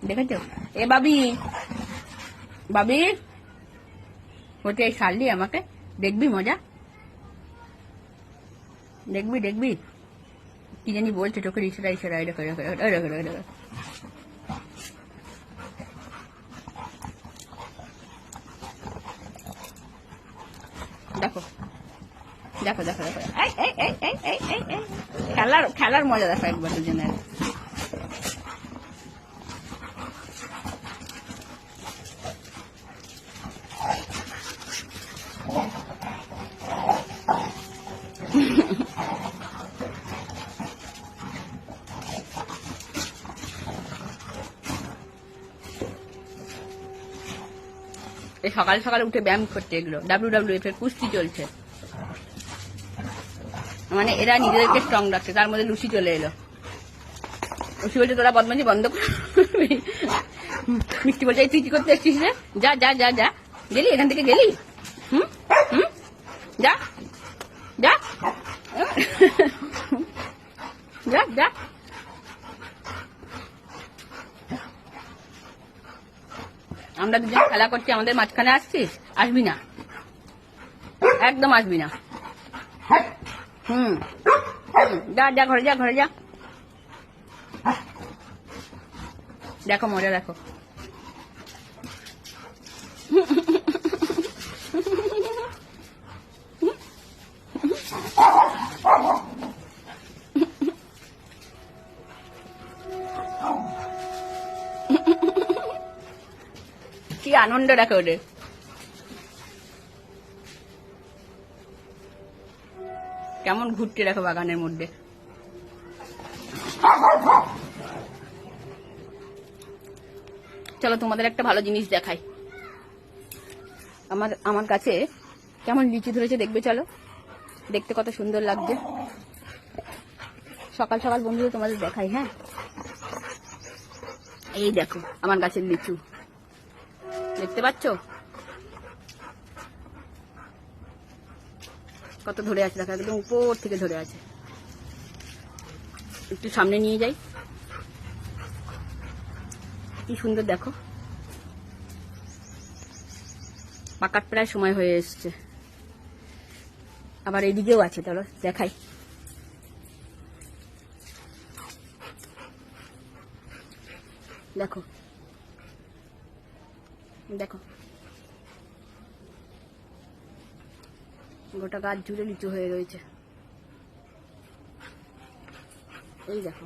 দেখেছো? এ বাবি, বাবি ওটা সারলি আমাকে, দেখবি মজা, দেখবি দেখবি কি জানি বলছে, চোখের ইশারা ইশারা, দেখো দেখো দেখো দেখো দেখো। দেখো দেখো দেখো দেখো, খেলার খেলার মজা দেখো একবার দুজনের। সকাল সকাল উঠে ব্যায়াম করছে, এগুলো WWF এর কুস্তি চলছে, মানে এরা নিজেদেরকে স্ট্রং রাখছে। তার মধ্যে লুসি চলে এলো। লুসি বলছে তোরা বদমাইশি বন্ধ করবি। মিষ্টি বলছে তুই কি করতে এসছিস রে, যা যা যা যা, গেলি এখান থেকে গেলি, হুম হুম, যা যা যা যা। আমরা দুজন খেলা করছি, আমাদের মাঝখানে আসছিস, আসবি না, একদম আসবি না। হুম, যা যা ঘরে যা, ঘরে যা। দেখো মজা দেখো। কি আনন্দ দেখো ওদের। কেমন ঘুরতে দেখো বাগানের মধ্যে। চলো তোমাদের একটা ভালো জিনিস দেখাই। আমার কাছে কেমন লিচু ধরেছে দেখবে, চলো, দেখতে কত সুন্দর লাগছে। সকাল সকাল বন্ধুরা তোমাদের দেখাই। হ্যাঁ, এই দেখো আমার গাছের লিচু, দেখতে পাচ্ছ কত ধরে আছে, দেখো একদম উপর থেকে ধরে আছে। একটু সামনে নিয়ে যাই, কি সুন্দর দেখো। পাকার প্রায় সময় হয়ে এসছে। আবার এদিকেও আছে, চলো দেখাই। দেখো দেখো, গোটা গাছ জুড়ে লিচু হয়ে রয়েছে, এই দেখো।